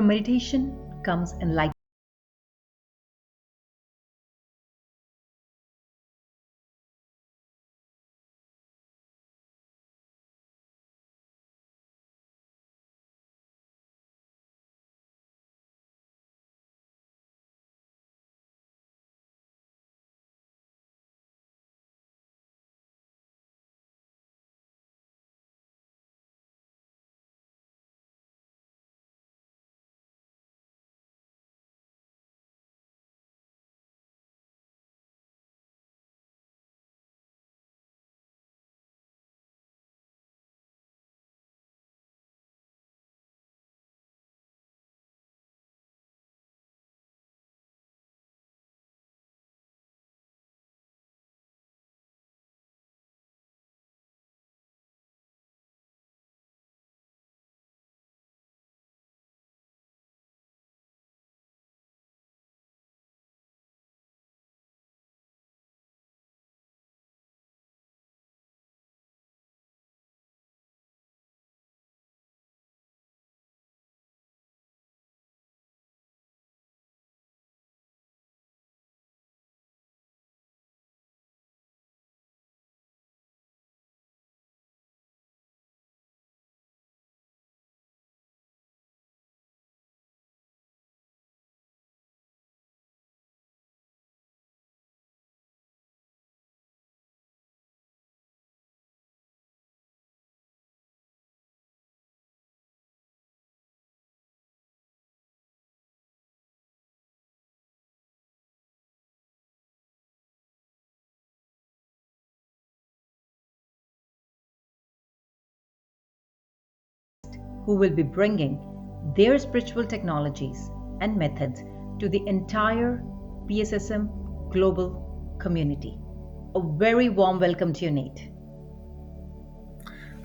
From meditation comes enlightenment. Who will be bringing their spiritual technologies and methods to the entire PSSM Global community. A very warm welcome to you, Nate.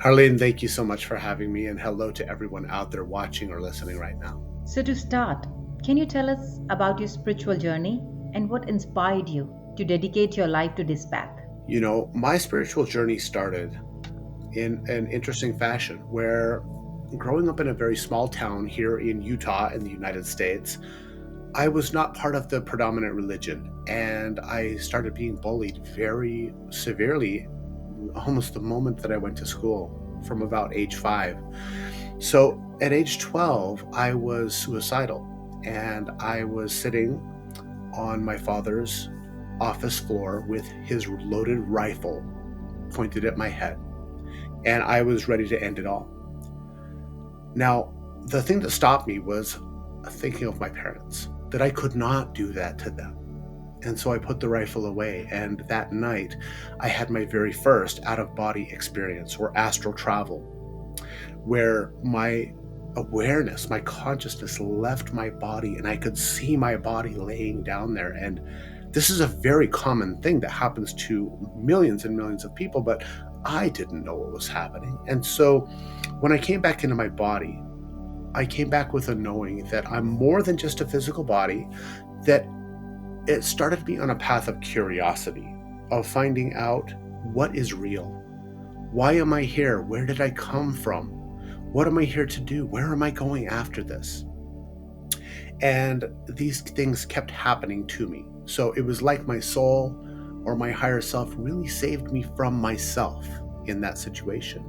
Harleen, thank you so much for having me, and hello to everyone out there watching or listening right now. So, to start, can you tell us about your spiritual journey and what inspired you to dedicate your life to this path? You know, my spiritual journey started in an interesting fashion where, growing up in a very small town here in Utah in the United States, I was not part of the predominant religion, and I started being bullied very severely almost the moment that I went to school, from about age 5. So at age 12, I was suicidal, and I was sitting on my father's office floor with his loaded rifle pointed at my head, and I was ready to end it all. Now, the thing that stopped me was thinking of my parents, that I could not do that to them. And so I put the rifle away, and that night I had my very first out-of-body experience, or astral travel, where my awareness, my consciousness left my body, and I could see my body laying down there. And this is a very common thing that happens to millions and millions of people, but I didn't know what was happening. And so when I came back into my body, I came back with a knowing that I'm more than just a physical body, that it started me on a path of curiosity, of finding out what is real. Why am I here? Where did I come from? What am I here to do? Where am I going after this? And these things kept happening to me. So it was like my soul or my higher self really saved me from myself in that situation.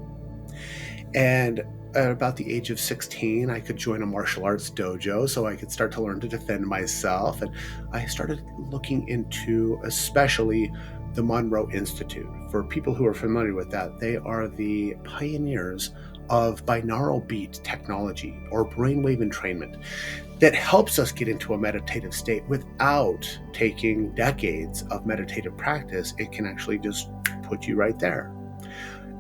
And at about the age of 16, I could join a martial arts dojo so I could start to learn to defend myself. And I started looking into especially the Monroe Institute. For people who are familiar with that, they are the pioneers of binaural beat technology, or brainwave entrainment, that helps us get into a meditative state without taking decades of meditative practice. It can actually just put you right there.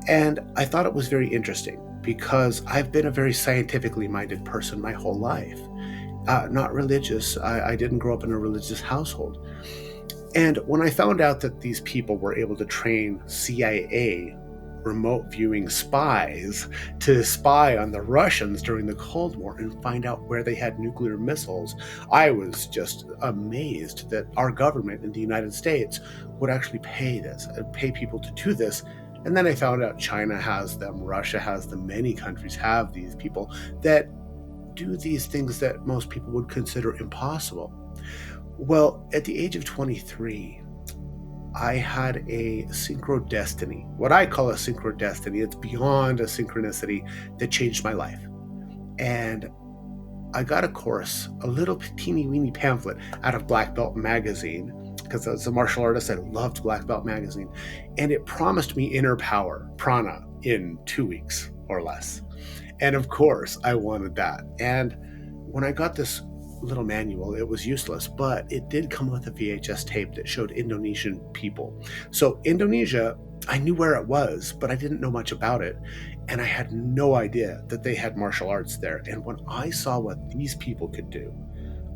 And I thought it was very interesting, because I've been a very scientifically minded person my whole life, not religious. I didn't grow up in a religious household. And when I found out that these people were able to train CIA remote viewing spies to spy on the Russians during the Cold War and find out where they had nuclear missiles, I was just amazed that our government in the United States would actually pay people to do this. And then I found out China has them, Russia has them, many countries have these people that do these things that most people would consider impossible. Well, at the age of 23, I had a synchrodestiny, what I call a synchrodestiny. It's beyond a synchronicity that changed my life. And I got a course, a little teeny weeny pamphlet out of Black Belt magazine, because as a martial artist, I loved Black Belt magazine. And it promised me inner power, prana, in 2 weeks or less. And of course, I wanted that. And when I got this little manual, it was useless, but it did come with a VHS tape that showed Indonesian people. So Indonesia, I knew where it was, but I didn't know much about it. And I had no idea that they had martial arts there. And when I saw what these people could do,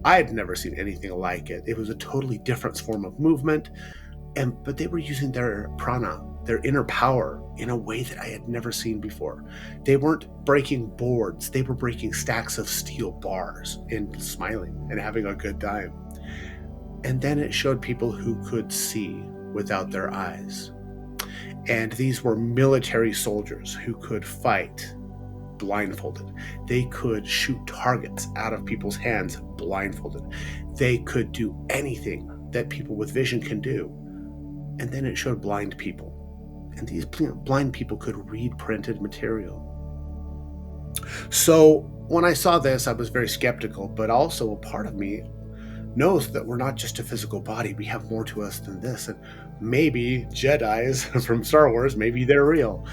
I had never seen anything like it. It was a totally different form of movement. But they were using their prana, their inner power, in a way that I had never seen before. They weren't breaking boards. They were breaking stacks of steel bars and smiling and having a good time. And then it showed people who could see without their eyes. And these were military soldiers who could fight blindfolded. They could shoot targets out of people's hands blindfolded. They could do anything that people with vision can do. And then it showed blind people. And these blind people could read printed material. So when I saw this, I was very skeptical, but also a part of me knows that we're not just a physical body. We have more to us than this. And maybe Jedis from Star Wars, maybe they're real.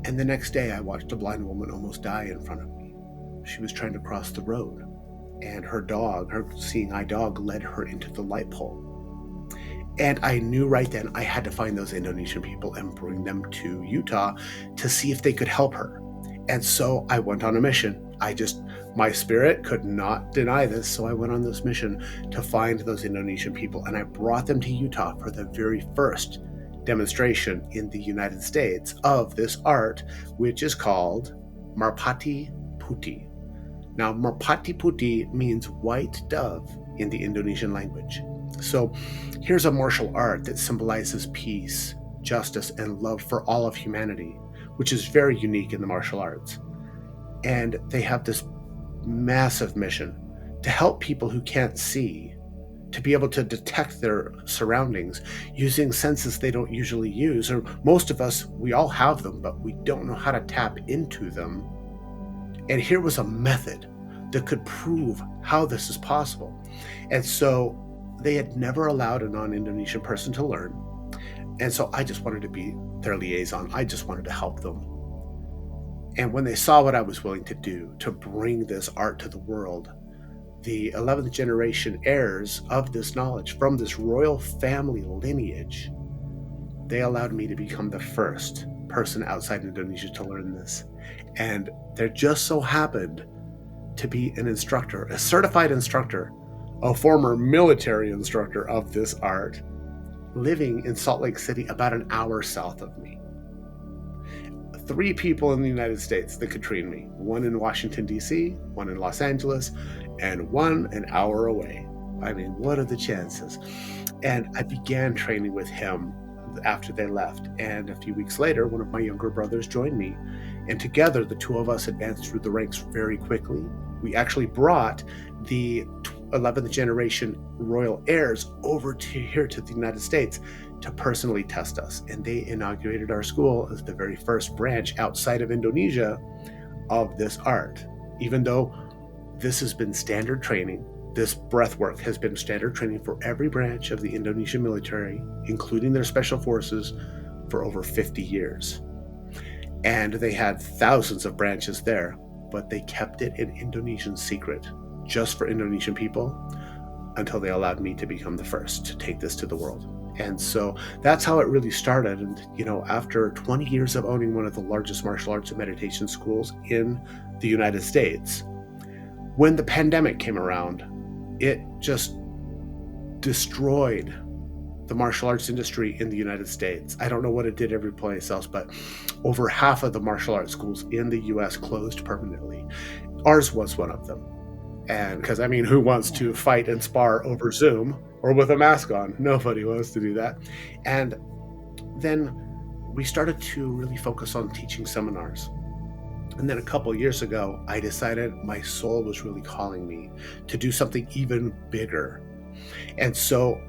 And the next day I watched a blind woman almost die in front of me. She was trying to cross the road, and her dog, her seeing eye dog, led her into the light pole. And I knew right then I had to find those Indonesian people and bring them to Utah to see if they could help her. And so I went on a mission. My spirit could not deny this. So I went on this mission to find those Indonesian people. And I brought them to Utah for the very first demonstration in the United States of this art, which is called Merpati Putih. Now, Merpati Putih means white dove in the Indonesian language. So here's a martial art that symbolizes peace, justice, and love for all of humanity, which is very unique in the martial arts. And they have this massive mission to help people who can't see to be able to detect their surroundings using senses they don't usually use. Or most of us, we all have them, but we don't know how to tap into them. And here was a method that could prove how this is possible. And so they had never allowed a non-Indonesian person to learn. And so I just wanted to be their liaison. I just wanted to help them. And when they saw what I was willing to do to bring this art to the world, the 11th generation heirs of this knowledge from this royal family lineage, they allowed me to become the first person outside Indonesia to learn this. And there just so happened to be an instructor, a certified instructor, a former military instructor of this art, living in Salt Lake City, about an hour south of me. 3 people in the United States that could train me, one in Washington, D.C., one in Los Angeles, and one an hour away. I mean, what are the chances? And I began training with him after they left. And a few weeks later, one of my younger brothers joined me. And together, the two of us advanced through the ranks very quickly. We actually brought the 11th generation royal heirs over to here to the United States to personally test us. And they inaugurated our school as the very first branch outside of Indonesia of this art. Even though this has been standard training, this breathwork has been standard training for every branch of the Indonesian military, including their special forces, for over 50 years. And they had thousands of branches there, but they kept it an Indonesian secret, just for Indonesian people, until they allowed me to become the first to take this to the world. And so that's how it really started. And, after 20 years of owning one of the largest martial arts and meditation schools in the United States, when the pandemic came around, it just destroyed the martial arts industry in the United States. I don't know what it did every place else, but over half of the martial arts schools in the US closed permanently. Ours was one of them. And because, who wants to fight and spar over Zoom or with a mask on? Nobody wants to do that. And then we started to really focus on teaching seminars. And then a couple of years ago, I decided my soul was really calling me to do something even bigger. And so,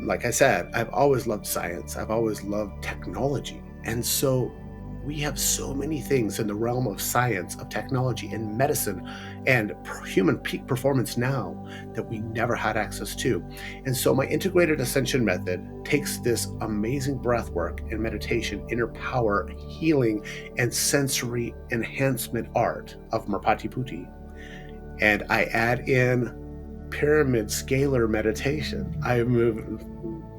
like I said, I've always loved science. I've always loved technology. And so we have so many things in the realm of science, of technology, and medicine, and human peak performance now that we never had access to. And so my integrated ascension method takes this amazing breath work and meditation, inner power, healing, and sensory enhancement art of Merpati Putti, and I add in pyramid scalar meditation.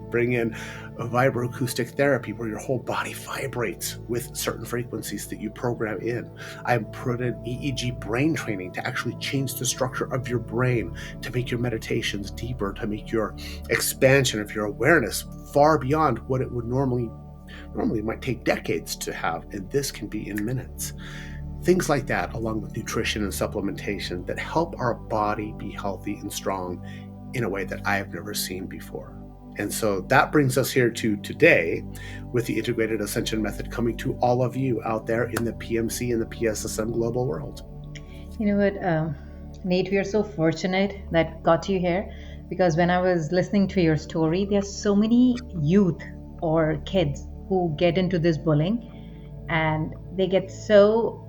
Bring in a vibroacoustic therapy where your whole body vibrates with certain frequencies that you program in. I put in EEG brain training to actually change the structure of your brain, to make your meditations deeper, to make your expansion of your awareness far beyond what it would normally might take decades to have, and this can be in minutes. Things like that, along with nutrition and supplementation that help our body be healthy and strong in a way that I have never seen before. And so that brings us here to today with the Integrated Ascension Method coming to all of you out there in the PMC and the PSSM Global world. You know what, Nate, we are so fortunate that got you here, because when I was listening to your story, there's so many youth or kids who get into this bullying, and they get so,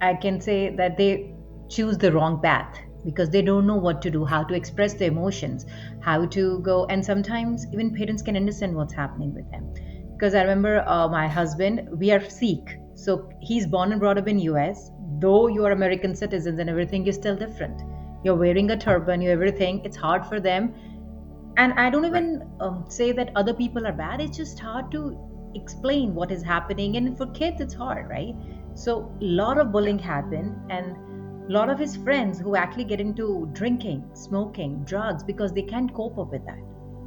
I can say that they choose the wrong path because they don't know what to do, how to express their emotions, how to go. And sometimes even parents can understand what's happening with them. Because I remember my husband, we are Sikh. So he's born and brought up in US. Though you are American citizens and everything is still different. You're wearing a turban, you everything. It's hard for them. And I don't even say that other people are bad. It's just hard to explain what is happening. And for kids, it's hard, right? So a lot of bullying happened, and a lot of his friends who actually get into drinking, smoking, drugs because they can't cope up with that.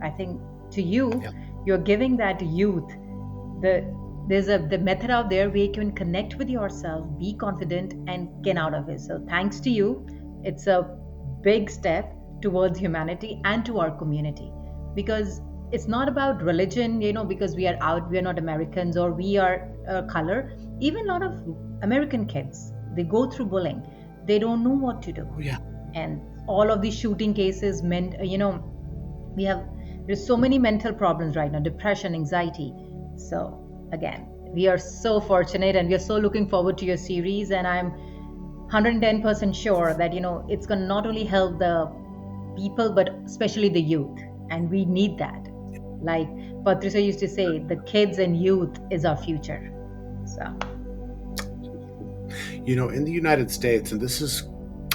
I think to you, Yeah. you're giving that youth the method out there where you can connect with yourself, be confident, and get out of it. So thanks to you, it's a big step towards humanity and to our community, because it's not about religion, because we are not Americans or we are color. Even a lot of American kids, they go through bullying, they don't know what to do. Oh, yeah. And all of these shooting cases meant, we have, there's so many mental problems right now, depression, anxiety. So again, we are so fortunate and we are so looking forward to your series, and I'm 110% sure that it's going to not only help the people but especially the youth, and we need that. Like Patricia used to say, the kids and youth is our future. So In the United States, and this is,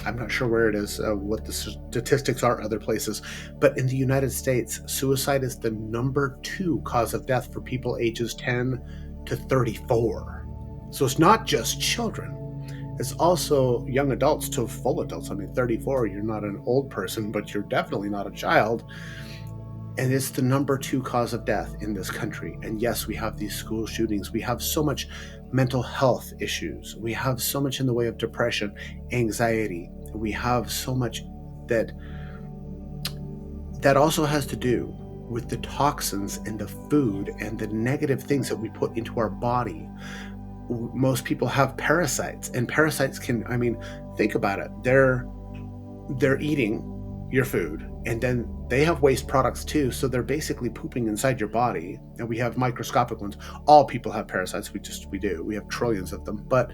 I'm not sure where it is, what the statistics are other places, but in the United States, suicide is the number 2 cause of death for people ages 10 to 34. So it's not just children. It's also young adults to full adults. I mean, 34, you're not an old person, but you're definitely not a child. And it's the number 2 cause of death in this country. And yes, we have these school shootings. We have so much mental health issues. We have so much in the way of depression, anxiety. We have so much that also has to do with the toxins and the food and the negative things that we put into our body. Most people have parasites, and parasites can, think about it. They're eating your food, and then they have waste products too, so they're basically pooping inside your body. And we have microscopic ones. All people have parasites. We do. We have trillions of them. But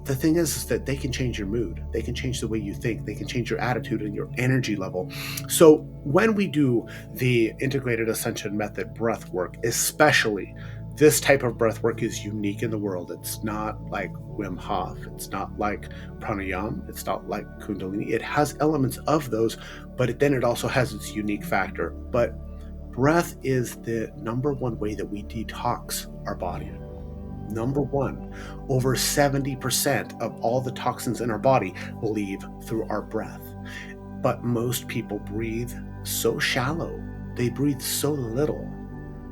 the thing is that they can change your mood. They can change the way you think. They can change your attitude and your energy level. So when we do the Integrated Ascension Method breath work, especially, this type of breath work is unique in the world. It's not like Wim Hof. It's not like pranayama. It's not like Kundalini. It has elements of those, but then it also has its unique factor. But breath is the number 1 way that we detox our body. Number 1. Over 70% of all the toxins in our body leave through our breath. But most people breathe so shallow. They breathe so little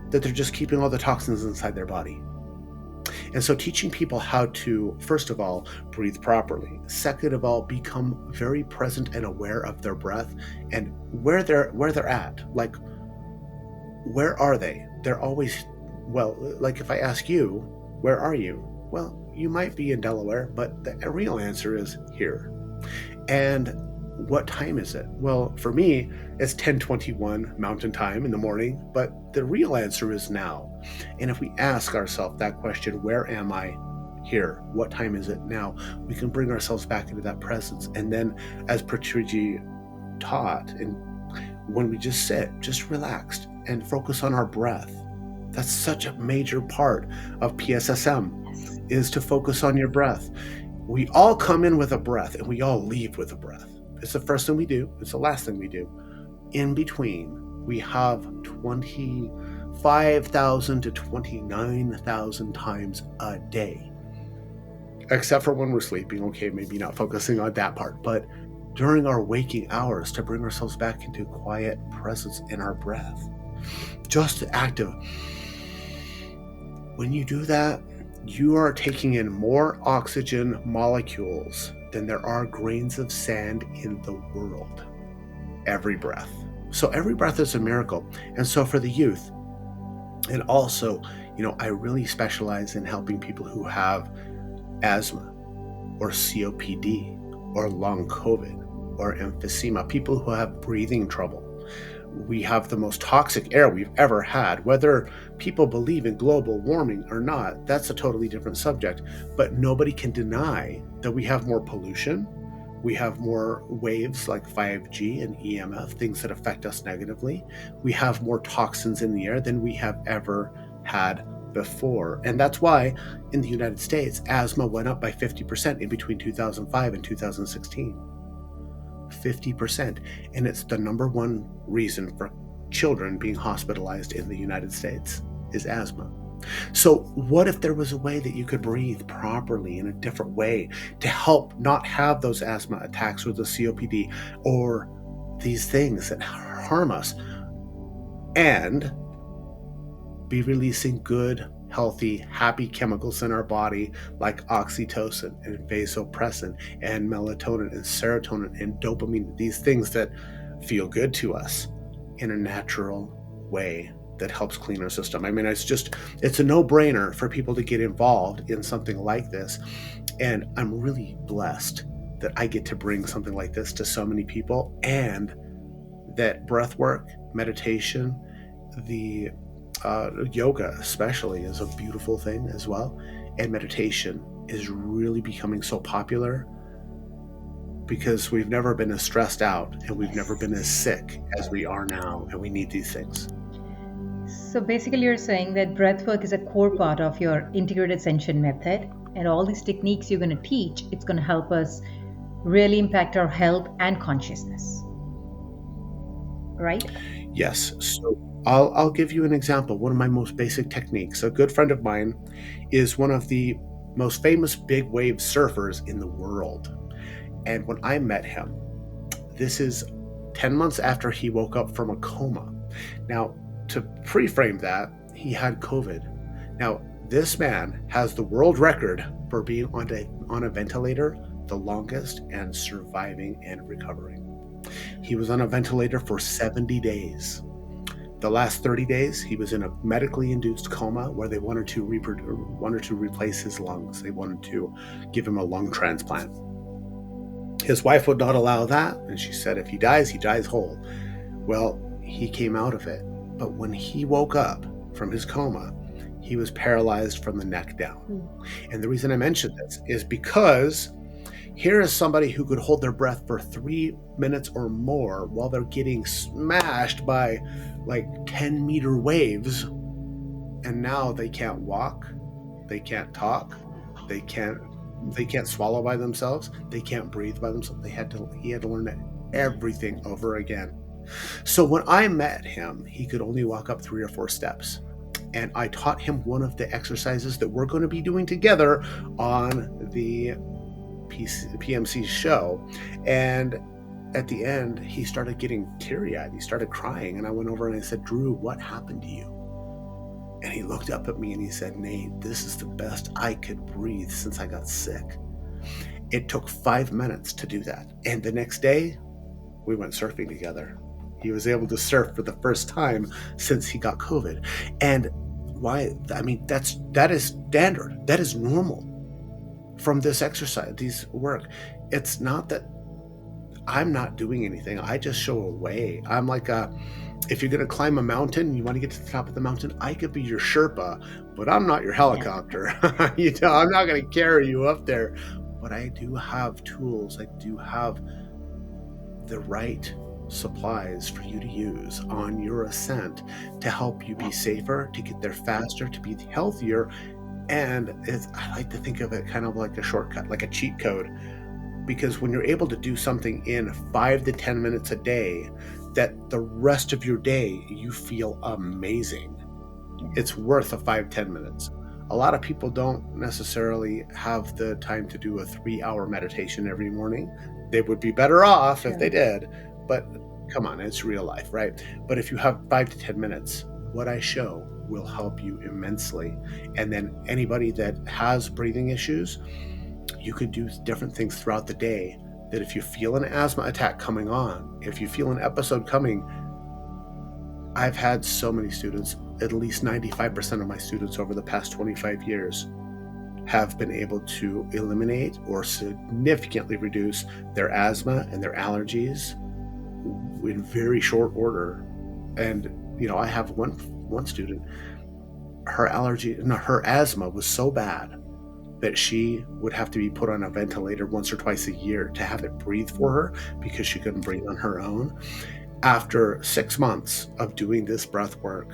that they're just keeping all the toxins inside their body. And so teaching people how to, first of all, breathe properly. Second of all, become very present and aware of their breath and where they're at. Like, where are they? They're always, well, like if I ask you, where are you? Well, you might be in Delaware, but the real answer is here. And what time is it? Well, for me, it's 10:21 Mountain Time in the morning, but the real answer is now. And if we ask ourselves that question, where am I? Here. What time is it now? We can bring ourselves back into that presence. And then, as Patriji taught, and when we just sit, just relaxed and focus on our breath. That's such a major part of PSSM, is to focus on your breath. We all come in with a breath and we all leave with a breath. It's the first thing we do. It's the last thing we do. In between, we have 25,000 to 29,000 times a day. Except for when we're sleeping. Okay, maybe not focusing on that part, but during our waking hours, to bring ourselves back into quiet presence in our breath. Just active. When you do that, you are taking in more oxygen molecules than there are grains of sand in the world. Every breath. So every breath is a miracle. And so for the youth, and also, I really specialize in helping people who have asthma or COPD or long COVID or emphysema, people who have breathing trouble. We have the most toxic air we've ever had. Whether people believe in global warming or not, that's a totally different subject. But nobody can deny that we have more pollution. We have more waves like 5G and EMF, things that affect us negatively. We have more toxins in the air than we have ever had before. And that's why in the United States, asthma went up by 50% in between 2005 and 2016. 50%. And it's the number one reason for children being hospitalized in the United States is asthma. So what if there was a way that you could breathe properly in a different way to help not have those asthma attacks or the COPD or these things that harm us, and be releasing good, healthy, happy chemicals in our body like oxytocin and vasopressin and melatonin and serotonin and dopamine, these things that feel good to us in a natural way that helps clean our system. I mean, it's a no-brainer for people to get involved in something like this. And I'm really blessed that I get to bring something like this to so many people, and that breath work, meditation, the yoga especially is a beautiful thing as well. And meditation is really becoming so popular because we've never been as stressed out and we've never been as sick as we are now, and we need these things. So basically, you're saying that breathwork is a core part of your integrated ascension method, and all these techniques you're going to teach, it's going to help us really impact our health and consciousness, right? Yes. So I'll give you an example. One of my most basic techniques. A good friend of mine is one of the most famous big wave surfers in the world. And when I met him, this is 10 months after he woke up from a coma. Now, to pre-frame that, he had COVID. Now, this man has the world record for being on a ventilator the longest and surviving and recovering. He was on a ventilator for 70 days. The last 30 days, he was in a medically induced coma where they wanted to replace his lungs. They wanted to give him a lung transplant. His wife would not allow that, and she said if he dies whole. Well, he came out of it, but when he woke up from his coma, he was paralyzed from the neck down. And the reason I mention this is because here is somebody who could hold their breath for 3 minutes or more while they're getting smashed by like 10-meter waves, and now they can't walk, they can't talk, they can't swallow by themselves, they can't breathe by themselves. He had to learn everything over again. So when I met him, he could only walk up 3 or 4 steps. And I taught him one of the exercises that we're going to be doing together on the PMC show. And at the end, he started getting teary-eyed. He started crying. And I went over and I said, Drew, what happened to you? And he looked up at me and he said, Nate, this is the best I could breathe since I got sick. It took 5 minutes to do that. And the next day, we went surfing together. He was able to surf for the first time since he got COVID. And why? I mean, that is standard. That is normal from this exercise, these work. It's not that I'm not doing anything. I just show a way. I'm like if you're going to climb a mountain, you want to get to the top of the mountain, I could be your Sherpa, but I'm not your Yeah. helicopter. I'm not going to carry you up there. But I do have tools. I do have the right supplies for you to use on your ascent to help you be safer, to get there faster, to be healthier. And I like to think of it kind of like a shortcut, like a cheat code, because when you're able to do something in 5 to 10 minutes a day, that the rest of your day you feel amazing. It's worth a 5-10 minutes. A lot of people don't necessarily have the time to do a 3-hour meditation every morning. They would be better off if they did, but come on, it's real life, right? But if you have 5 to 10 minutes, what I show will help you immensely. And then anybody that has breathing issues, you could do different things throughout the day, that if you feel an asthma attack coming on, if you feel an episode coming, I've had so many students, at least 95% of my students over the past 25 years have been able to eliminate or significantly reduce their asthma and their allergies in very short order. And I have one student, her asthma was so bad that she would have to be put on a ventilator once or twice a year to have it breathe for her because she couldn't breathe on her own. After 6 months of doing this breath work,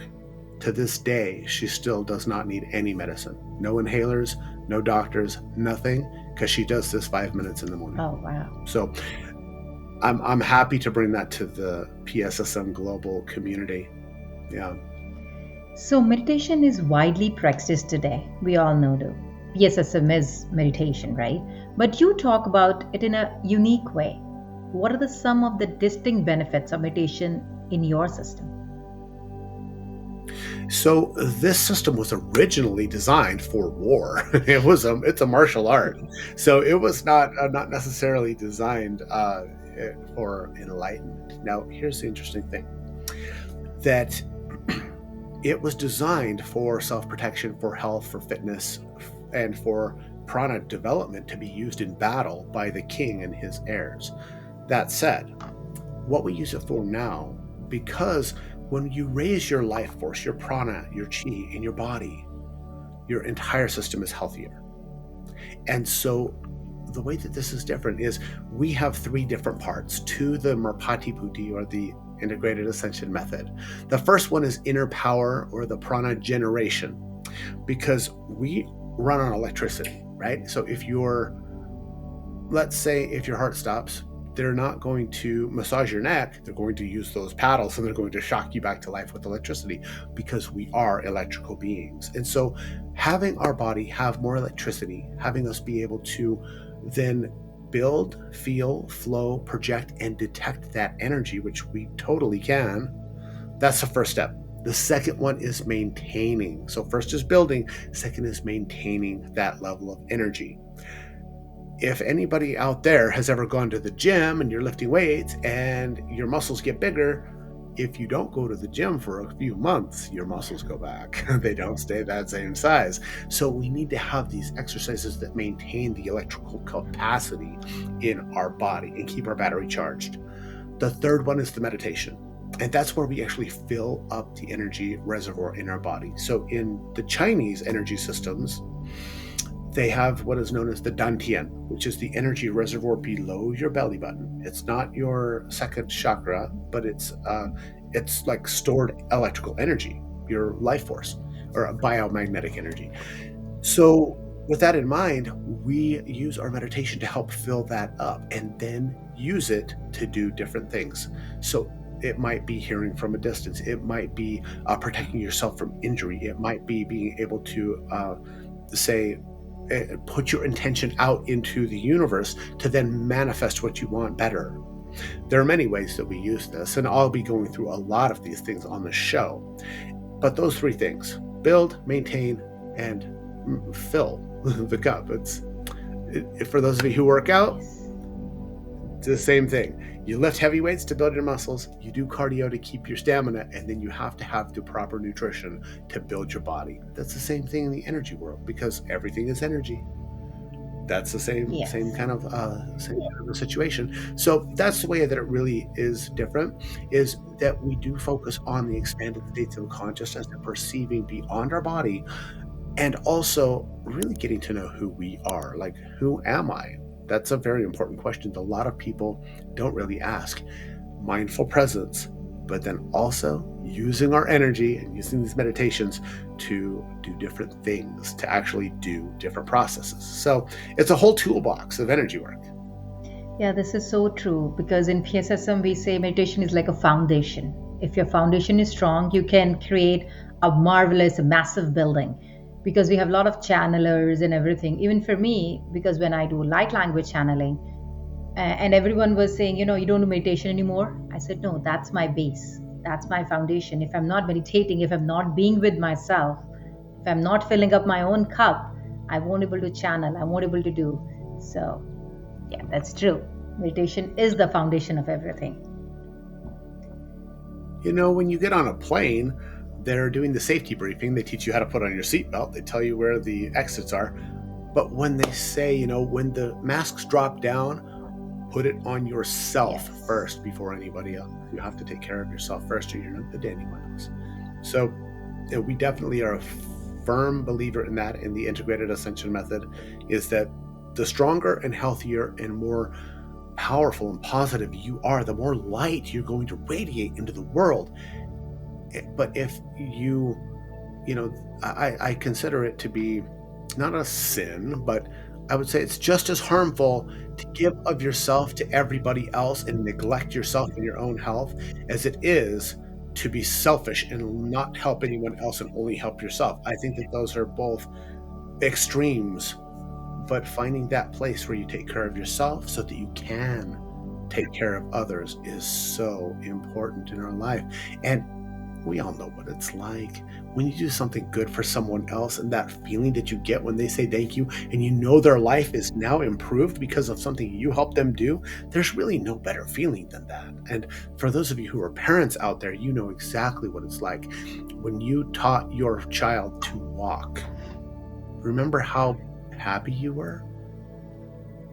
to this day, she still does not need any medicine. No inhalers, no doctors, nothing, because she does this 5 minutes in the morning. Oh, wow. So I'm happy to bring that to the PSSM Global community. Yeah. So meditation is widely practiced today. We all know the PSSM is meditation, right? But you talk about it in a unique way. What are some of the distinct benefits of meditation in your system? So this system was originally designed for war. It's a martial art, so it was not necessarily designed for enlightenment. Now, here's the interesting thing: that it was designed for self-protection, for health, for fitness, and for prana development to be used in battle by the king and his heirs. That said, what we use it for now, because when you raise your life force, your prana, your chi in your body, your entire system is healthier. And so the way that this is different is we have 3 different parts to the Merpati Putti, or the integrated ascension method. The first one is inner power, or the prana generation, because we run on electricity, right? So let's say if your heart stops, they're not going to massage your neck, they're going to use those paddles and they're going to shock you back to life with electricity, because we are electrical beings. And so having our body have more electricity, having us be able to then build, feel, flow, project, and detect that energy, which we totally can, that's the first step. The second one is maintaining. So first is building, second is maintaining that level of energy. If anybody out there has ever gone to the gym and you're lifting weights and your muscles get bigger, if you don't go to the gym for a few months, your muscles go back. They don't stay that same size. So we need to have these exercises that maintain the electrical capacity in our body and keep our battery charged. The third one is the meditation. And that's where we actually fill up the energy reservoir in our body. So in the Chinese energy systems, they have what is known as the dantian, which is the energy reservoir below your belly button. It's not your second chakra, but it's like stored electrical energy, your life force, or biomagnetic energy. So with that in mind, we use our meditation to help fill that up and then use it to do different things. So it might be hearing from a distance. It might be protecting yourself from injury. It might be being able to put your intention out into the universe to then manifest what you want better. There are many ways that we use this, and I'll be going through a lot of these things on the show. But those 3 things: build, maintain, and fill the cup. For those of you who work out, It's the same thing. You lift heavy weights to build your muscles, you do cardio to keep your stamina, and then you have to have the proper nutrition to build your body. That's the same thing in the energy world, because everything is energy. That's the same Yes. kind of situation. So that's the way that it really is different, is that we do focus on the expanded states of consciousness and perceiving beyond our body, and also really getting to know who we are. Like, who am I? That's a very important question that a lot of people don't really ask. Mindful presence, but then also using our energy and using these meditations to do different things, to actually do different processes. So it's a whole toolbox of energy work. Yeah, this is so true because in PSSM we say meditation is like a foundation. If your foundation is strong, you can create a marvelous, a massive building because we have a lot of channelers and everything. Even for me, because when I do light language channeling, and everyone was saying, you don't do meditation anymore. I said, no, that's my base. That's my foundation. If I'm not meditating, if I'm not being with myself, if I'm not filling up my own cup, I won't able to channel. I won't able to do. So yeah, that's true. Meditation is the foundation of everything. When you get on a plane, they're doing the safety briefing. They teach you how to put on your seatbelt. They tell you where the exits are. But when they say, when the masks drop down, put it on yourself Yes. first before anybody else. You have to take care of yourself first, or you're not good to anyone else. So we definitely are a firm believer in that. In the integrated ascension method, is that the stronger and healthier and more powerful and positive you are, the more light you're going to radiate into the world. But if I consider it to be not a sin, but I would say it's just as harmful to give of yourself to everybody else and neglect yourself and your own health as it is to be selfish and not help anyone else and only help yourself. I think that those are both extremes, but finding that place where you take care of yourself so that you can take care of others is so important in our life. And we all know what it's like when you do something good for someone else, and that feeling that you get when they say thank you and their life is now improved because of something you helped them do. There's really no better feeling than that. And for those of you who are parents out there, you know exactly what it's like when you taught your child to walk. Remember how happy you were?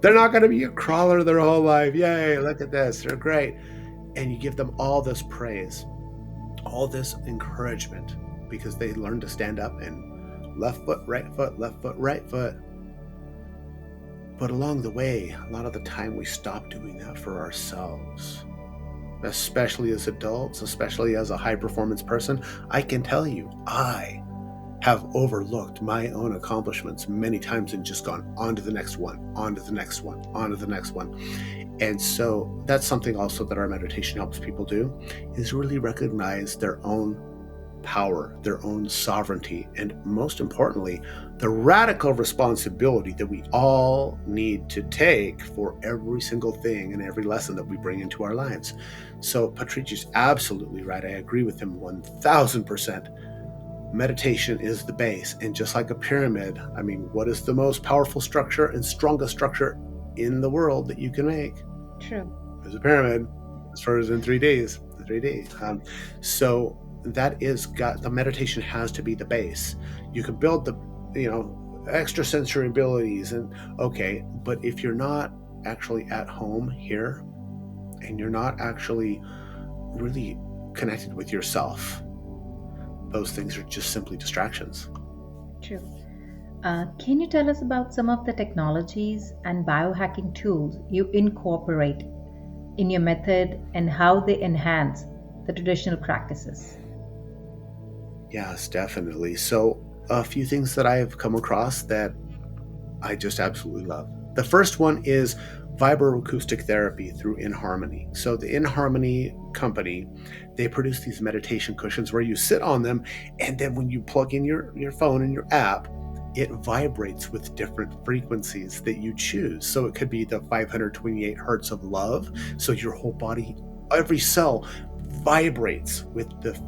They're not going to be a crawler their whole life. Yay, look at this, they're great. And you give them all this praise, all this encouragement, because they learn to stand up and left foot, right foot, left foot, right foot. But along the way, a lot of the time we stop doing that for ourselves, especially as adults, especially as a high performance person. I can tell you, I have overlooked my own accomplishments many times and just gone on to the next one, on to the next one, on to the next one. And so that's something also that our meditation helps people do, is really recognize their own power, their own sovereignty, and most importantly, the radical responsibility that we all need to take for every single thing and every lesson that we bring into our lives. So Patriji's absolutely right. I agree with him 1000%. Meditation is the base. And just like a pyramid, what is the most powerful structure and strongest structure in the world that you can make? True. There's a pyramid, as far as in 3D. So that is the meditation has to be the base. You can build the, extrasensory abilities but if you're not actually at home here and you're not actually really connected with yourself, those things are just simply distractions. True. Can you tell us about some of the technologies and biohacking tools you incorporate in your method and how they enhance the traditional practices? Yes, definitely. So a few things that I've come across that I just absolutely love. The first one is vibroacoustic therapy through InHarmony. So the InHarmony company, they produce these meditation cushions where you sit on them, and then when you plug in your phone and your app, it vibrates with different frequencies that you choose. So it could be the 528 hertz of love. So your whole body, every cell vibrates with the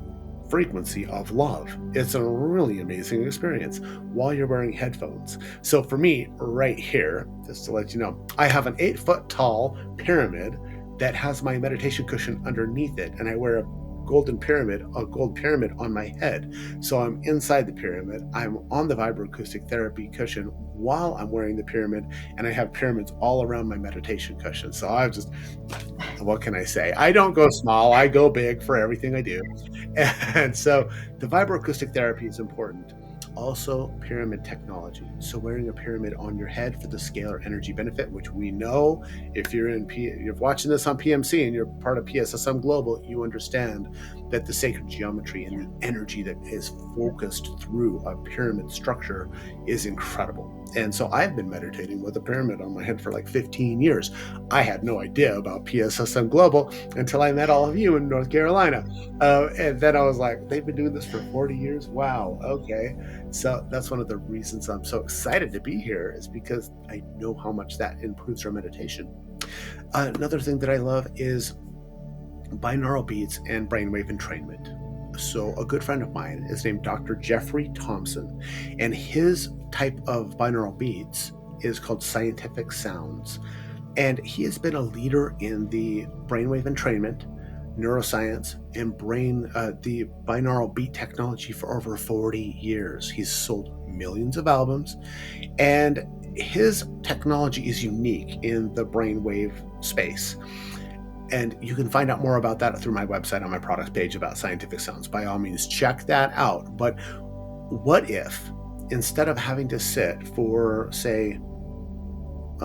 frequency of love. It's a really amazing experience while you're wearing headphones. So for me, right here, just to let you know, I have an 8-foot tall pyramid that has my meditation cushion underneath it, and I wear a gold pyramid on my head. So I'm inside the pyramid. I'm on the vibroacoustic therapy cushion while I'm wearing the pyramid, and I have pyramids all around my meditation cushion. So what can I say? I don't go small, I go big for everything I do. And so the vibroacoustic therapy is important. Also, pyramid technology. So wearing a pyramid on your head for the scalar energy benefit, which we know if you're watching this on PMC and you're part of PSSM Global, you understand that the sacred geometry and the energy that is focused through a pyramid structure is incredible. And so I've been meditating with a pyramid on my head for like 15 years. I had no idea about PSSM Global until I met all of you in North Carolina. And then I was like, they've been doing this for 40 years? Wow, okay. So that's one of the reasons I'm so excited to be here, is because I know how much that improves our meditation. Another thing that I love is binaural beats and brainwave entrainment. So a good friend of mine is named Dr. Jeffrey Thompson, and his type of binaural beats is called scientific sounds. And he has been a leader in the brainwave entrainment, neuroscience, and the binaural beat technology for over 40 years. He's sold millions of albums, and his technology is unique in the brainwave space. And you can find out more about that through my website on my product page about scientific sounds. By all means, check that out. But what if, instead of having to sit for, say,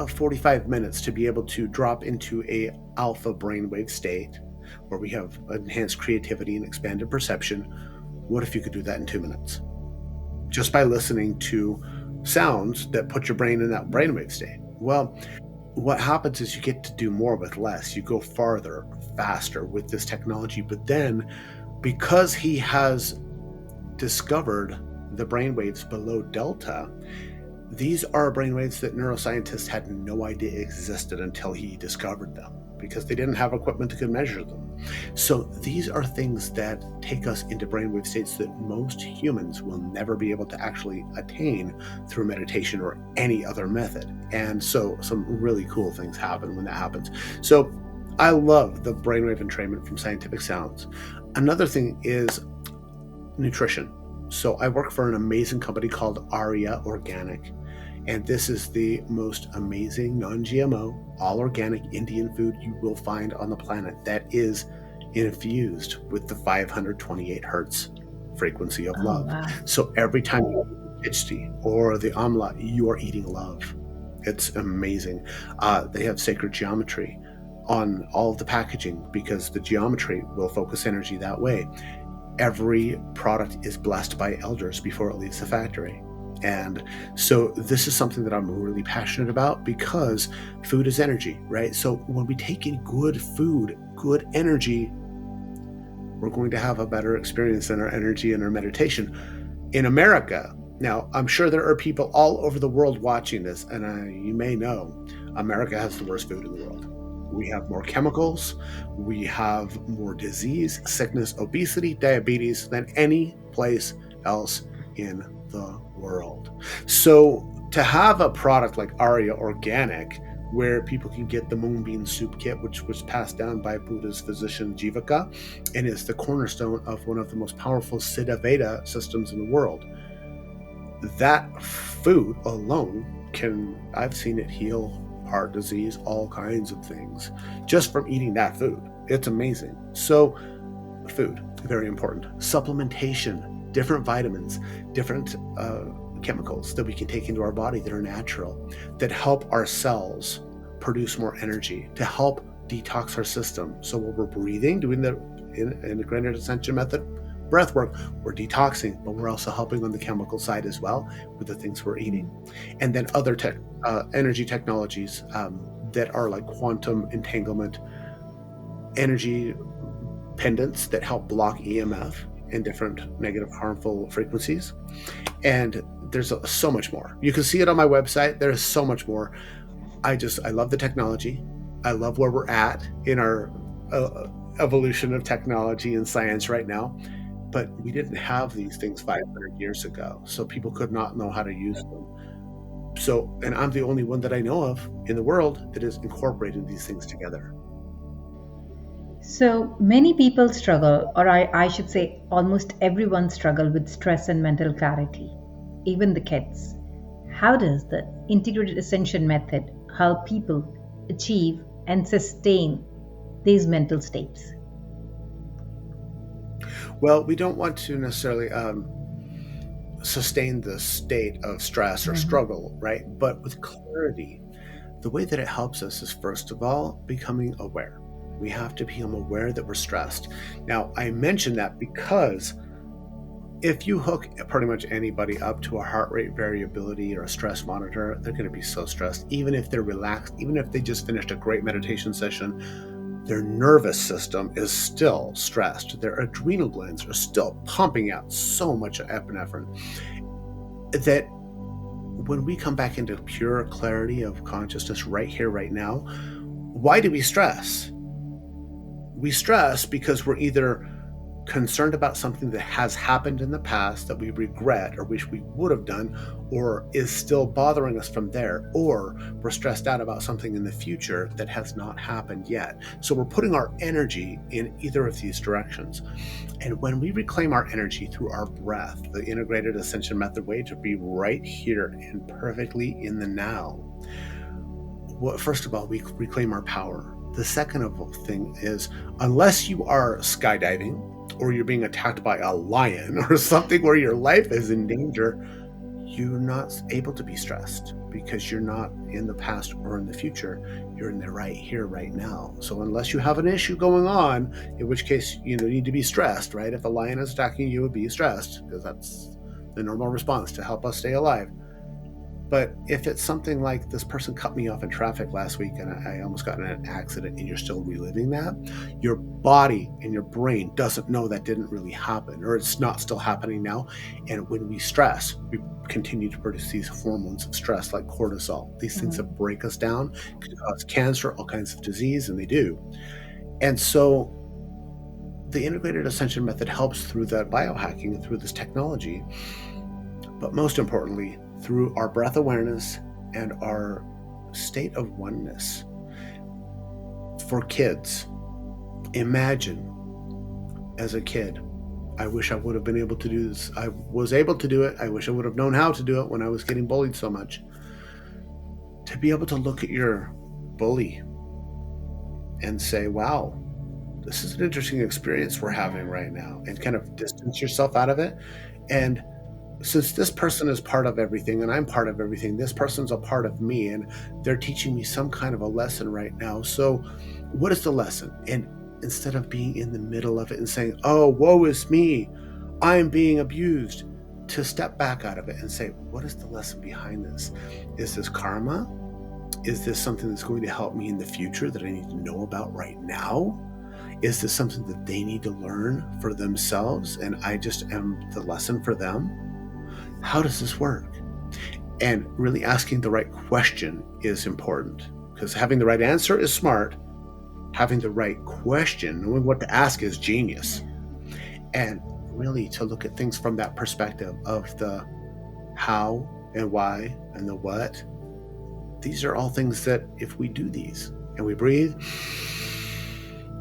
45 minutes to be able to drop into a alpha brainwave state where we have enhanced creativity and expanded perception, what if you could do that in 2 minutes? Just by listening to sounds that put your brain in that brainwave state. Well, what happens is you get to do more with less. You go farther, faster with this technology. But then, because he has discovered the brainwaves below delta, these are brainwaves that neuroscientists had no idea existed until he discovered them, because they didn't have equipment that could measure them. So these are things that take us into brainwave states that most humans will never be able to actually attain through meditation or any other method. And so some really cool things happen when that happens. So I love the brainwave entrainment from Scientific Sounds. Another thing is nutrition. So I work for an amazing company called Arya Organic, and this is the most amazing non-GMO, all organic Indian food you will find on the planet that is infused with the 528 hertz frequency of love. Wow. So every time you eat Patriji or the amla, you are eating love. It's amazing. They have sacred geometry on all of the packaging because the geometry will focus energy that way. Every product is blessed by elders before it leaves the factory. And so this is something that I'm really passionate about, because food is energy, right? So when we take in good food, good energy, we're going to have a better experience in our energy and our meditation. In America, now I'm sure there are people all over the world watching this, and you may know, America has the worst food in the world. We have more chemicals, we have more disease, sickness, obesity, diabetes than any place else in the world. So to have a product like Arya Organic, where people can get the moonbeam soup kit, which was passed down by Buddha's physician Jivaka, and is the cornerstone of one of the most powerful Siddha Veda systems in the world, that food alone I've seen it heal heart disease, all kinds of things, just from eating that food. It's amazing. So food, very important. Supplementation, different vitamins, different chemicals that we can take into our body that are natural, that help our cells produce more energy, to help detox our system. So when we're breathing, doing the integrated ascension method, breath work, we're detoxing, but we're also helping on the chemical side as well with the things we're eating. And then other energy technologies that are like quantum entanglement, energy pendants that help block EMF and different negative harmful frequencies. And there's so much more. You can see it on my website. There's so much more. I love the technology. I love where we're at in our evolution of technology and science right now. but we didn't have these things 500 years ago, so people could not know how to use them. So, and I'm the only one that I know of in the world that is incorporating these things together. So many people struggle, or I should say, almost everyone struggle with stress and mental clarity, even the kids. How does the integrated ascension method help people achieve and sustain these mental states? Well, we don't want to necessarily sustain the state of stress or Mhm. struggle, right? But with clarity, the way that it helps us is, first of all, becoming aware. We have to become aware that we're stressed. Now, I mention that because if you hook pretty much anybody up to a heart rate variability or a stress monitor, they're going to be so stressed. Even if they're relaxed, even if they just finished a great meditation session, their nervous system is still stressed. Their adrenal glands are still pumping out so much epinephrine that when we come back into pure clarity of consciousness right here, right now, why do we stress? We stress because we're either concerned about something that has happened in the past that we regret or wish we would have done, or is still bothering us from there, or we're stressed out about something in the future that has not happened yet. So we're putting our energy in either of these directions. And when we reclaim our energy through our breath, the integrated ascension method way to be right here and perfectly in the now, first of all, we reclaim our power. The second of all thing is, unless you are skydiving or you're being attacked by a lion or something where your life is in danger, you're not able to be stressed because you're not in the past or in the future. You're in the right here, right now. So unless you have an issue going on, in which case you need to be stressed, right? If a lion is attacking you, would be stressed because that's the normal response to help us stay alive. But if it's something like this person cut me off in traffic last week and I almost got in an accident and you're still reliving that, your body and your brain doesn't know that didn't really happen or it's not still happening now. And when we stress, we continue to produce these hormones of stress like cortisol, these things that Mhm. break us down, can cause cancer, all kinds of disease, and they do. And so the integrated ascension method helps through that biohacking and through this technology, but most importantly, through our breath awareness and our state of oneness. For kids, imagine as a kid, I wish I would have been able to do this. I was able to do it. I wish I would have known how to do it when I was getting bullied so much. To be able to look at your bully and say, wow, this is an interesting experience we're having right now, and kind of distance yourself out of it. And since this person is part of everything and I'm part of everything, this person's a part of me and they're teaching me some kind of a lesson right now. So, what is the lesson? And instead of being in the middle of it and saying, oh, woe is me, I'm being abused, to step back out of it and say, what is the lesson behind this? Is this karma? Is this something that's going to help me in the future that I need to know about right now? Is this something that they need to learn for themselves and I just am the lesson for them? How does this work? And really asking the right question is important, because having the right answer is smart. Having the right question, knowing what to ask, is genius. And really to look at things from that perspective of the how and why and the what. These are all things that if we do these and we breathe,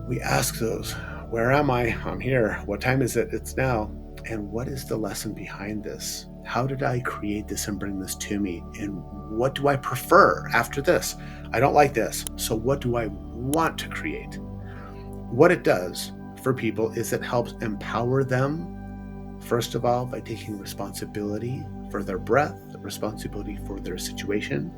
we ask those, where am I? I'm here. What time is it? It's now. And what is the lesson behind this? How did I create this and bring this to me? And what do I prefer after this? I don't like this. So what do I want to create? What it does for people is it helps empower them, first of all, by taking responsibility for their breath, responsibility for their situation.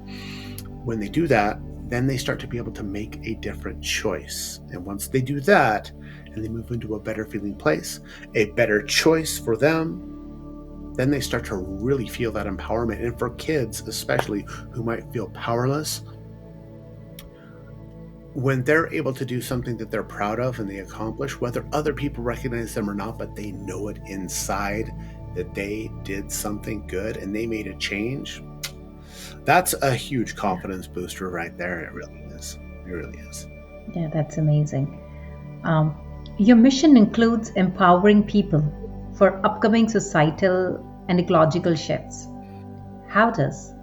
When they do that, then they start to be able to make a different choice. And once they do that, and they move into a better feeling place, a better choice for them, then they start to really feel that empowerment. And for kids, especially, who might feel powerless, when they're able to do something that they're proud of and they accomplish, whether other people recognize them or not, but they know it inside that they did something good and they made a change, that's a huge confidence booster right there. It really is. It really is. Yeah, that's amazing. Um, your mission includes empowering people. for upcoming societal and ecological shifts. How does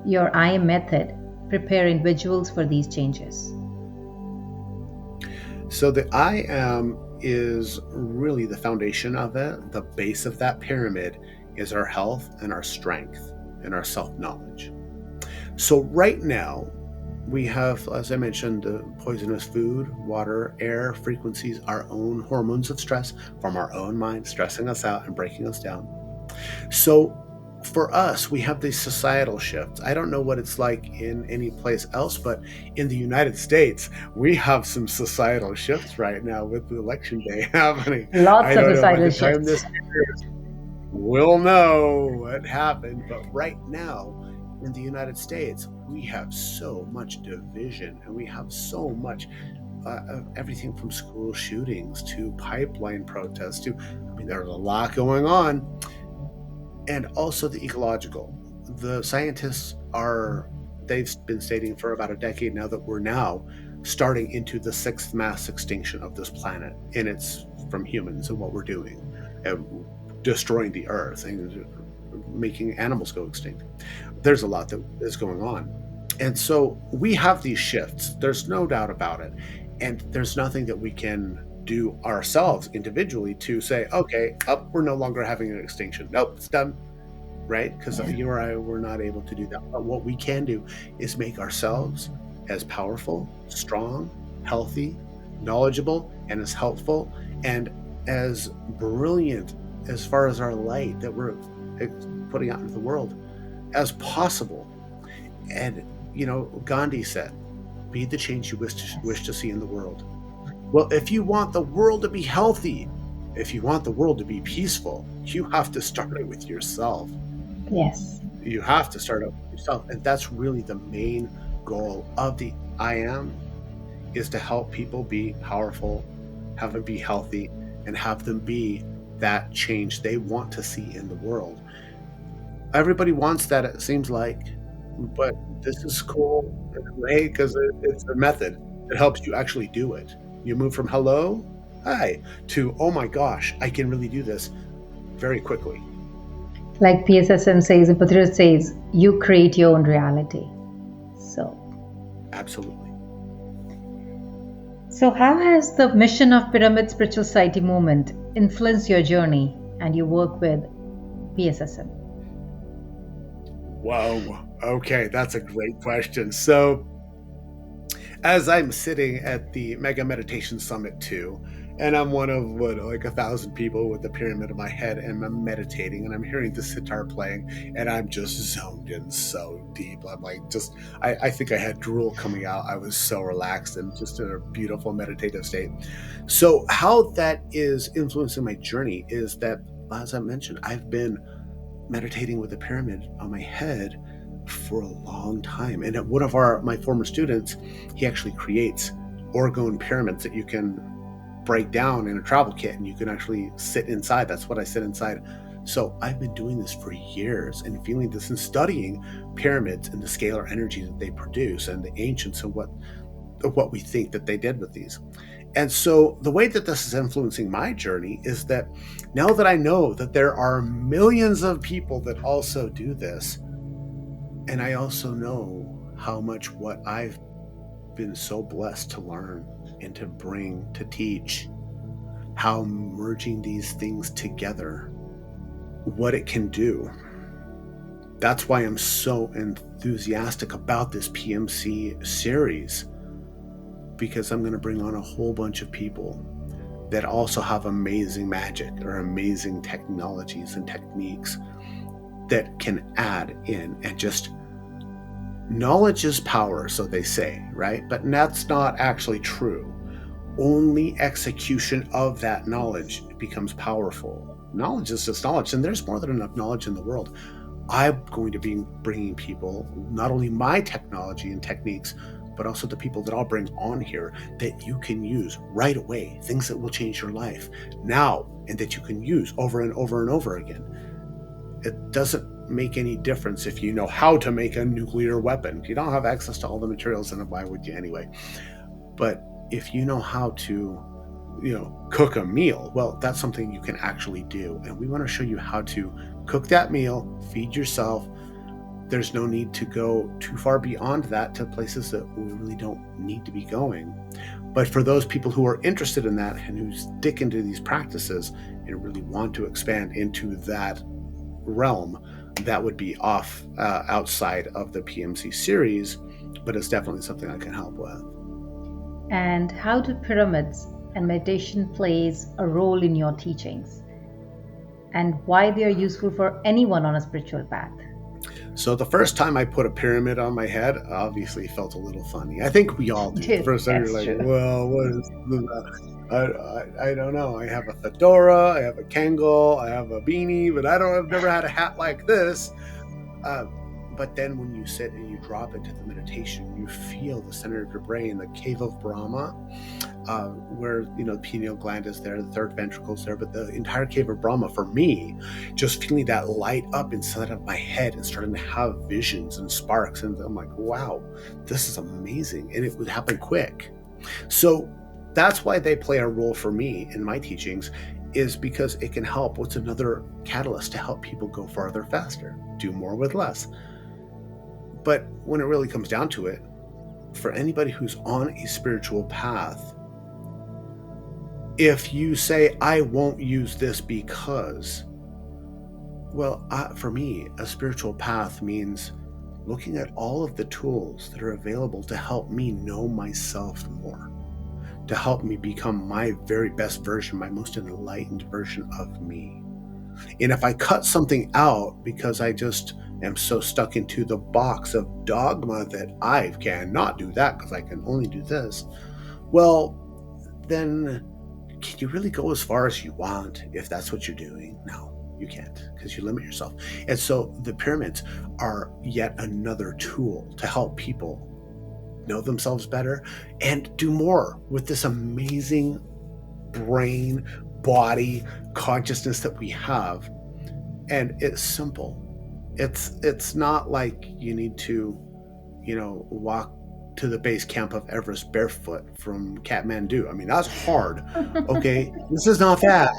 your IM method prepare individuals for these changes? So the I am is really the foundation of it. The base of that pyramid is our health and our strength and our self-knowledge. So right now, we have, as I mentioned, the poisonous food, water, air, frequencies, our own hormones of stress from our own mind, stressing us out and breaking us down. So for us, we have these societal shifts. I don't know what it's like in any place else, but in the United States, we have some societal shifts right now with the election day happening. Lots I of don't know by societal the time shifts. this airs, we'll know what happened. But right now, in the United States, we have so much division and we have so much everything from school shootings to pipeline protests to, I mean, there's a lot going on. And also the ecological. The scientists are, they've been stating for about a decade now that we're now starting into the sixth mass extinction of this planet. And it's from humans and what we're doing, and destroying the earth and making animals go extinct. There's a lot that is going on. And so we have these shifts. There's no doubt about it. And there's nothing that we can do ourselves individually to say, okay, up, we're no longer having an extinction. Nope, it's done. Right? Because you or I were not able to do that. But what we can do is make ourselves as powerful, strong, healthy, knowledgeable, and as helpful and as brilliant as far as our light that we're putting out into the world as possible. And, you know, Gandhi said, be the change you wish to see in the world. Well, if you want the world to be healthy, if you want the world to be peaceful, you have to start it with yourself. Yes. You have to start out with yourself. And that's really the main goal of the I am, is to help people be powerful, have them be healthy, and have them be that change they want to see in the world. Everybody wants that, it seems like, but this is cool in a way because it's a method that helps you actually do it. You move from hello, hi, to oh my gosh, I can really do this very quickly. Like PSSM says, and Patriji says, you create your own reality. So, Absolutely. so how has the mission of Pyramid Spiritual Society movement influenced your journey and your work with PSSM? Whoa. Okay, that's a great question. So, as I'm sitting at the Mega Meditation Summit 2, and I'm one of what, like 1,000 people with the pyramid in my head, and I'm meditating, and I'm hearing the sitar playing, and I'm just zoned in so deep. I'm like, I think I had drool coming out. I was so relaxed and just in a beautiful meditative state. So, how that is influencing my journey is that, as I mentioned, I've been meditating with a pyramid on my head for a long time. And at one of my former students, he actually creates orgone pyramids that you can break down in a travel kit and you can actually sit inside. That's what I sit inside. So I've been doing this for years and feeling this and studying pyramids and the scalar energy that they produce and the ancients and what we think that they did with these. And so the way that this is influencing my journey is that now that I know that there are millions of people that also do this, and I also know how much what I've been so blessed to learn and to bring, to teach, how merging these things together, what it can do. That's why I'm so enthusiastic about this PMC series, because I'm going to bring on a whole bunch of people that also have amazing magic or amazing technologies and techniques that can add in. And just knowledge is power, so they say, right? But that's not actually true. Only execution of that knowledge becomes powerful. Knowledge is just knowledge, and there's more than enough knowledge in the world. I'm going to be bringing people not only my technology and techniques, but also the people that I'll bring on here that you can use right away, things that will change your life now and that you can use over and over and over again. It doesn't make any difference if you know how to make a nuclear weapon. If you don't have access to all the materials, then why would you anyway? But if you know how to cook a meal. Well, that's something you can actually do. And we want to show you how to cook that meal, feed yourself. There's no need to go too far beyond that to places that we really don't need to be going. But for those people who are interested in that and who stick into these practices and really want to expand into that realm, that would be outside of the PMC series, but it's definitely something I can help with. And how do pyramids and meditation plays a role in your teachings, and why they are useful for anyone on a spiritual path? So the first time I put a pyramid on my head, obviously felt a little funny. I think we all do. The first time you're That's like, true. well, what is that? I don't know. I have a fedora, I have a Kangol, I have a beanie, but I've never had a hat like this. But then when you sit and you drop into the meditation, you feel the center of your brain, the cave of Brahma, where the pineal gland is there, the third ventricle is there, but the entire cave of Brahma, for me, just feeling that light up inside of my head and starting to have visions and sparks, and I'm like, wow, this is amazing, and it would happen quick. So that's why they play a role for me in my teachings, is because it can help. What's another catalyst to help people go farther faster, do more with less. But when it really comes down to it, for anybody who's on a spiritual path, if you say, I won't use this because, well, for me, a spiritual path means looking at all of the tools that are available to help me know myself more, to help me become my very best version, my most enlightened version of me. And if I cut something out because I just am so stuck into the box of dogma that I cannot do that because I can only do this, well, then can you really go as far as you want if that's what you're doing? No, you can't, because you limit yourself. And so the pyramids are yet another tool to help people know themselves better and do more with this amazing brain, body, consciousness that we have. And it's simple. It's not like you need to, walk to the base camp of Everest barefoot from Kathmandu. I mean, that's hard. Okay, this is not that.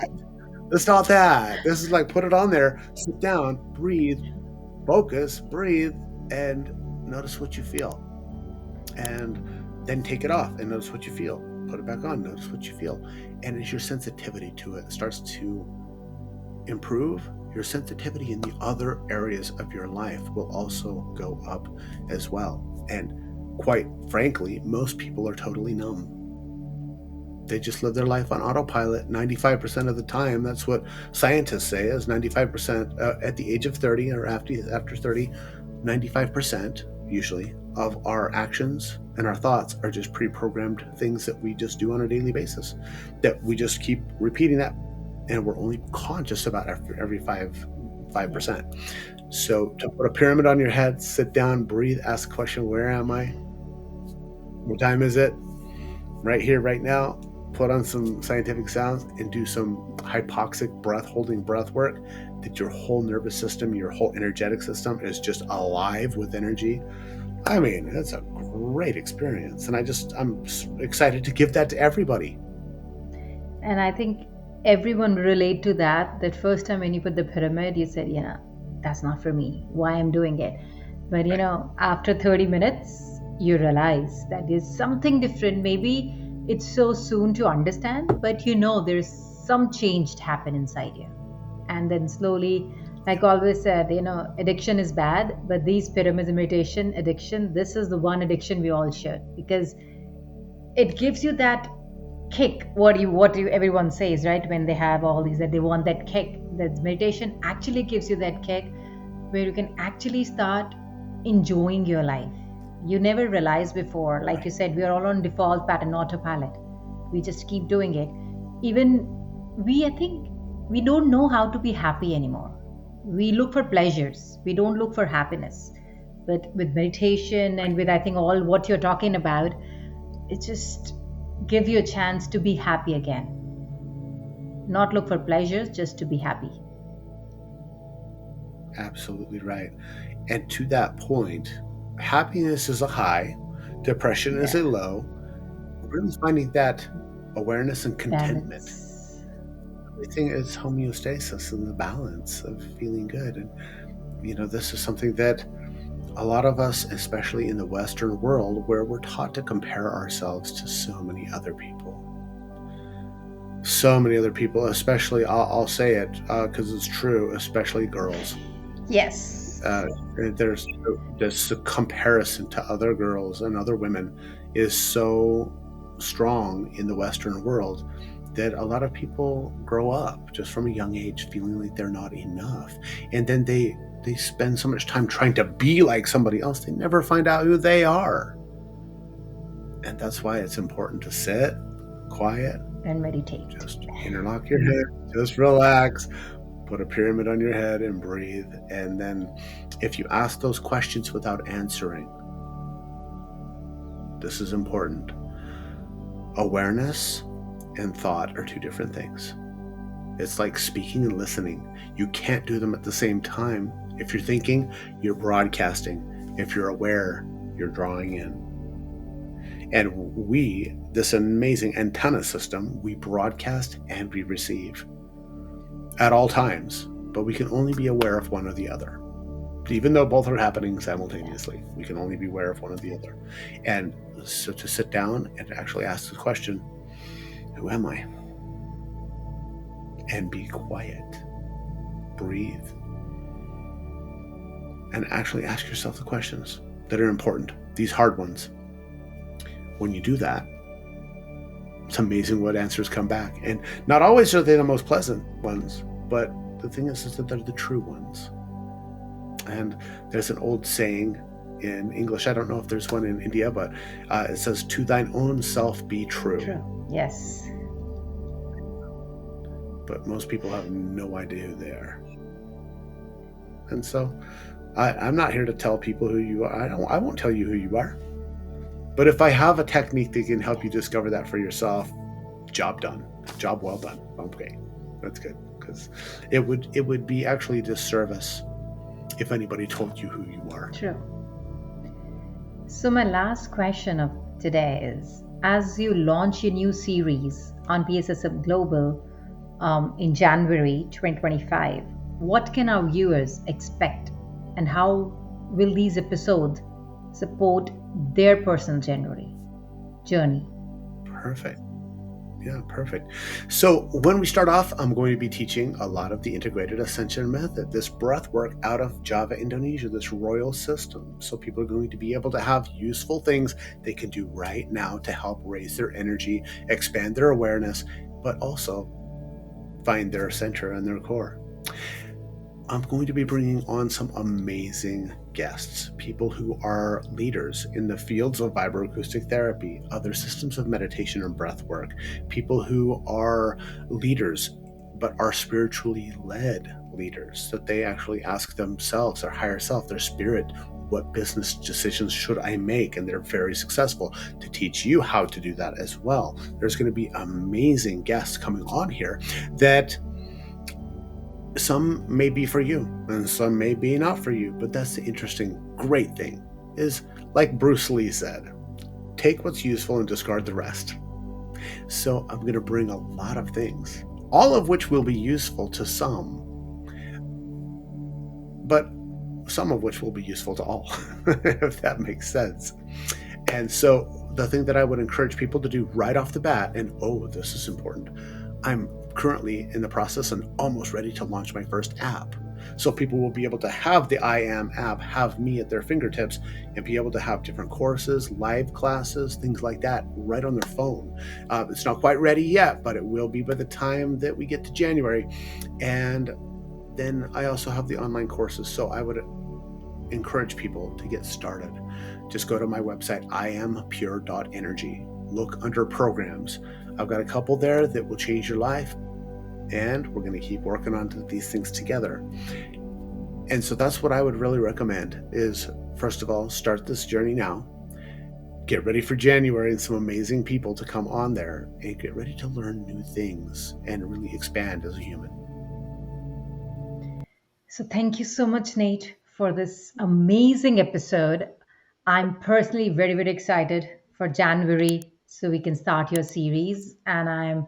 It's not that. This is like, put it on there, sit down, breathe, focus, breathe, and notice what you feel. And then take it off and notice what you feel. Put it back on, notice what you feel. And as your sensitivity to it starts to improve, your sensitivity in the other areas of your life will also go up as well. And quite frankly, most people are totally numb. They just live their life on autopilot 95% of the time. That's what scientists say, is 95% at the age of 30 or after 30, 95% usually of our actions and our thoughts are just pre-programmed things that we just do on a daily basis, that we just keep repeating that, and we're only conscious about after every 5%. So to put a pyramid on your head, sit down, breathe, ask a question, where am I? What time is it? Right here, right now. Put on some scientific sounds and do some hypoxic holding breath work, that your whole nervous system, your whole energetic system is just alive with energy. I mean, it's a great experience. And I'm excited to give that to everybody. And I think everyone relate to that. That first time when you put the pyramid, you said, that's not for me. Why I'm doing it? But Right. After 30 minutes, you realize that there's something different. Maybe it's so soon to understand, but there's some change to happen inside you. And then slowly, like always said, addiction is bad, but these pyramids imitation addiction, this is the one addiction we all should, because it gives you that kick. What you everyone says, right, when they have all these, that they want that kick. That meditation actually gives you that kick, where you can actually start enjoying your life. You never realized before, like you Right. said, we are all on default pattern autopilot. We just keep doing it. Even I think we don't know how to be happy anymore. We look for pleasures, we don't look for happiness. But with meditation and with, I think, all what you're talking about, it just give you a chance to be happy again. Not look for pleasures, just to be happy. Absolutely right. And to that point, happiness is a high, depression is Yeah. a low. Really finding that awareness and contentment. Balance. Everything is homeostasis and the balance of feeling good. And, this is something that a lot of us, especially in the Western world, where we're taught to compare ourselves to so many other people. So many other people, especially, I'll say it because it's true, especially girls. Yes. Uh, there's this comparison to other girls and other women is so strong in the Western world that a lot of people grow up just from a young age feeling like they're not enough, and then they spend so much time trying to be like somebody else they never find out who they are. And that's why it's important to sit quiet, And meditate. just interlock your head, just relax, put a pyramid on your head and breathe. And then if you ask those questions without answering, this is important. Awareness and thought are two different things. It's like speaking and listening. You can't do them at the same time. If you're thinking, you're broadcasting. If you're aware, you're drawing in. And we, this amazing antenna system, we broadcast and we receive at all times, but we can only be aware of one or the other. Even though both are happening simultaneously, we can only be aware of one or the other. And so to sit down and actually ask the question, who am I? And be quiet, breathe, and actually ask yourself the questions that are important, these hard ones. When you do that, it's amazing what answers come back. And not always are they the most pleasant ones, but the thing is that they're the true ones. And there's an old saying in English, I don't know if there's one in India, but it says, to thine own self be true. True. Yes. But most people have no idea who they are. And so I'm not here to tell people who you are. I won't tell you who you are. But if I have a technique that can help you discover that for yourself, job done. Job well done. Okay, that's good. Because it would be actually a disservice if anybody told you who you are. True. So, my last question of today is, as you launch your new series on PSSM Global in January 2025, what can our viewers expect, and how will these episodes support their personal journey? Perfect. Yeah, perfect. So when we start off, I'm going to be teaching a lot of the integrated ascension method, this breath work out of Java, Indonesia, this royal system. So people are going to be able to have useful things they can do right now to help raise their energy, expand their awareness, but also find their center and their core. I'm going to be bringing on some amazing guests, people who are leaders in the fields of vibroacoustic therapy, other systems of meditation and breath work, people who are leaders but are spiritually led leaders, that they actually ask themselves, their higher self, their spirit, what business decisions should I make? And they're very successful to teach you how to do that as well. There's going to be amazing guests coming on here that some may be for you and some may be not for you, but that's the interesting, great thing is, like Bruce Lee said, take what's useful and discard the rest. So I'm going to bring a lot of things, all of which will be useful to some, but some of which will be useful to all, if that makes sense. And so the thing that I would encourage people to do right off the bat, and this is important, I'm currently in the process and almost ready to launch my first app. So people will be able to have the I Am app, have me at their fingertips, and be able to have different courses, live classes, things like that right on their phone. It's not quite ready yet, but it will be by the time that we get to January. And then I also have the online courses. So I would encourage people to get started. Just go to my website, iampure.energy. Look under programs. I've got a couple there that will change your life, and we're going to keep working on these things together. And so that's what I would really recommend is, first of all, start this journey now. Get ready for January and some amazing people to come on there, and get ready to learn new things and really expand as a human. So, thank you so much, Nate, for this amazing episode. I'm personally very, very excited for January so we can start your series. And I'm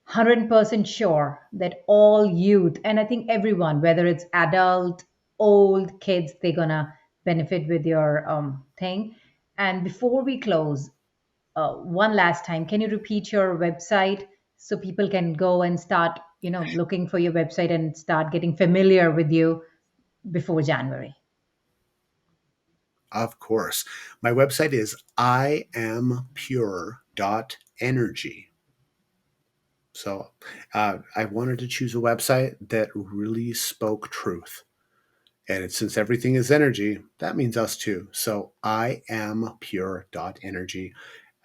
100% sure that all youth, and I think everyone, whether it's adult, old, kids, they're gonna benefit with your thing. And before we close, one last time, can you repeat your website so people can go and start, looking for your website and start getting familiar with you before January? Of course. My website is iampure.energy. So I wanted to choose a website that really spoke truth. And since everything is energy, that means us too. So iampure.energy.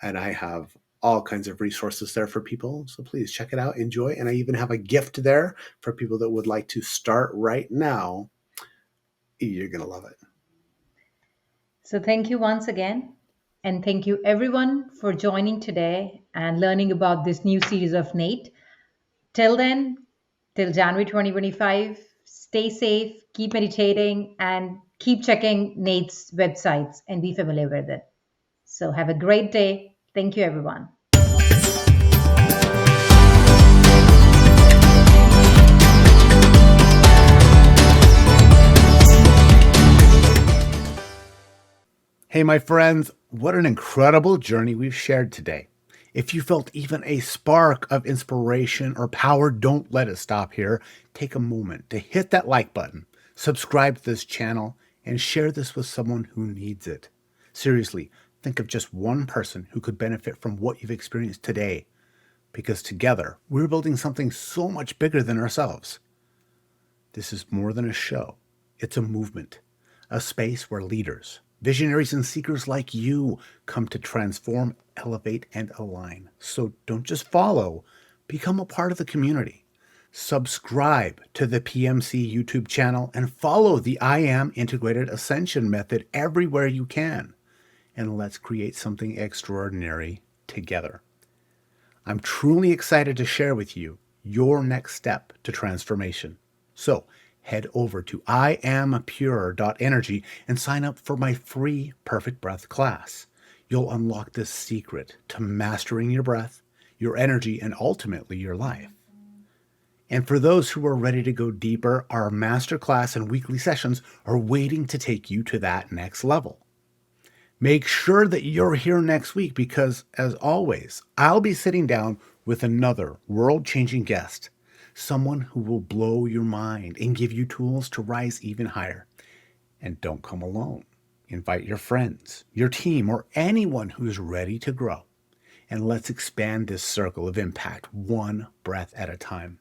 And I have all kinds of resources there for people. So please check it out, enjoy. And I even have a gift there for people that would like to start right now. You're going to love it. So thank you once again. And thank you everyone for joining today and learning about this new series of Nate. Till then, till January 2025, stay safe, keep meditating, and keep checking Nate's websites and be familiar with it. So have a great day. Thank you, everyone. Hey, my friends, what an incredible journey we've shared today. If you felt even a spark of inspiration or power, don't let it stop here. Take a moment to hit that like button, subscribe to this channel, and share this with someone who needs it. Seriously, think of just one person who could benefit from what you've experienced today, because together we're building something so much bigger than ourselves. This is more than a show. It's a movement, a space where leaders, visionaries, and seekers like you come to transform, elevate, and align. So don't just follow, become a part of the community. Subscribe to the PMC YouTube channel and follow the I Am Integrated Ascension method everywhere you can. And let's create something extraordinary together. I'm truly excited to share with you your next step to transformation. So head over to iampure.energy and sign up for my free Perfect Breath class. You'll unlock the secret to mastering your breath, your energy, and ultimately your life. And for those who are ready to go deeper, our masterclass and weekly sessions are waiting to take you to that next level. Make sure that you're here next week because, as always, I'll be sitting down with another world-changing guest, someone who will blow your mind and give you tools to rise even higher. And don't come alone. Invite your friends, your team, or anyone who's ready to grow. And let's expand this circle of impact one breath at a time.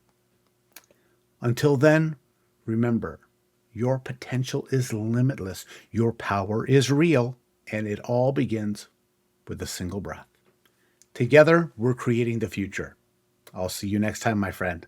Until then, remember, your potential is limitless. Your power is real. And it all begins with a single breath. Together, we're creating the future. I'll see you next time, my friend.